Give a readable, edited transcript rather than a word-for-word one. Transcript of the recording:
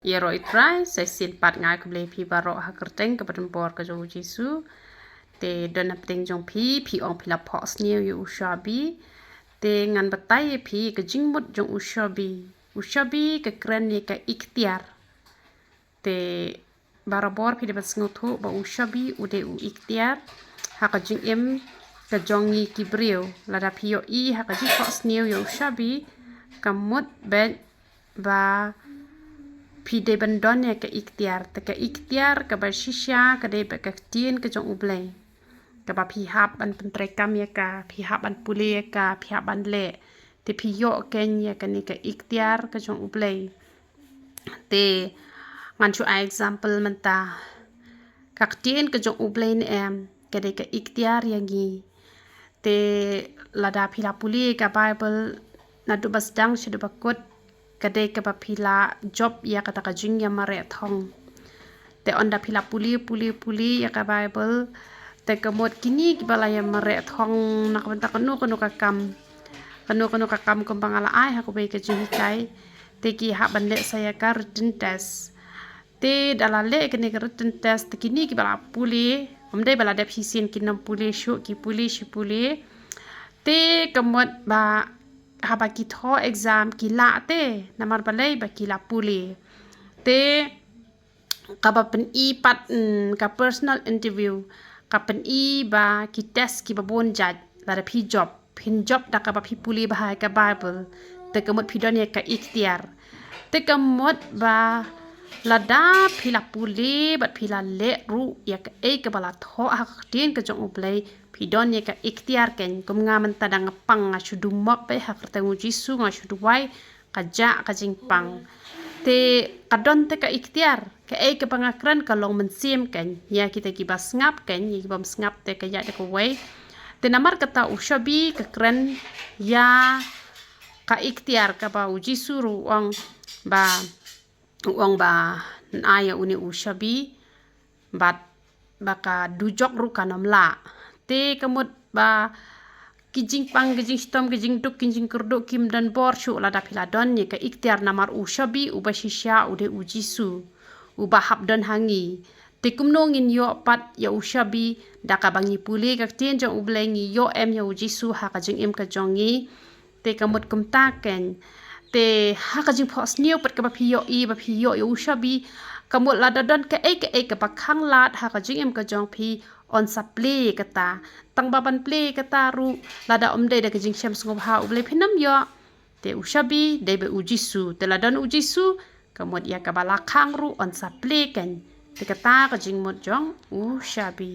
Yero itrai sai sin pat ngai ku ble phi baro ha kerteng ke bor ke jo jisu te dona pting jong phi ong phi la phos new yu shabi te ngan batai phi ke jingmut jong ushabi ke kren ni ke ikhtiar te barabor phi de bas ngotho ba ushabi ude u ikhtiar ha ka jing em ke jongi ki brio la da phi yo I ha ka ji phos new yu shabi kamut ben ba phi de bandon ya ke ikhtiar ke ba shisha ke de ba ke tien ke jong uble ke ba phi hap an pentrekam ya ka phi hap an puli ya ka phi hap an le te phi yo ken ya ke ni ke ikhtiar ke jong uble te ngan chu example menta ka tien ke jong uble ni em ke de ke ikhtiar ya ngi te lada phi la puli ka bible na du bas dang shi du bakut kadai ke pila job ya kata ka jing ya mare thong te onda pila puli ya ka bible te kemot kini ki bala ya mare thong nak benta kanu ka kam kembang ala ai ha ko be ke jing kai te ki ha bande saya ka written test te dalale ke ni written test te kini ki bala puli omde bala dep hisin ki nam puli shu ki puli shi puli te kemot ba haba ki tho exam ki la te namar balai ba ki la puli te ka ba pen I pat ka personal interview ka pen I ba ki test ki ba bon jaj la da phi job da ka ba phi puli ba ka bible te kamot phi don ka ikhtiar te kamot ba la da phi la puli ba phi la le ru ya ka ka bala tho ha tin ka jong ublai phi don ka ikhtiar ken kum nga man ta dang pang nga shudu mok pe ha ka ngu jisu nga shudu wai ka ja ka jing pang te kadon te ka ikhtiar ka ka pangakran ka long men sim ken ya kita ki bas ngap ken ya ki bam ngap te ka ya de ko wai te namar kata ushabi ka kran ya ka ikhtiar ka ba uji suru uang ba aya uni ushabi bat baka dujok ru kanom la te kamut ba kijing pang kijing stom kijing duk kijing kurduk kim dan bor shu la da piladon ni ka ikhtiar namar ushabi uba shisha ude ujisu uba hap don hangi te kumnong in yo pat ya ushabi da ka bangi puli ka tien jong ublengi yo em ya ujisu ha ka jing em ka jongi te kamut kumta ken te ha ka jing phos new pat ka ba phi yo ya ushabi kamut la da don ka ka ba khang lat ha ka jing em ka jong phi on supply kata tang baban play kata ru lada omde de jing shem sngop ha uble phinam yo te ushabi de be ujisu te ladan ujisu kamot ya kabala khang ru on supply ken te kata ka jing mot jong ushabi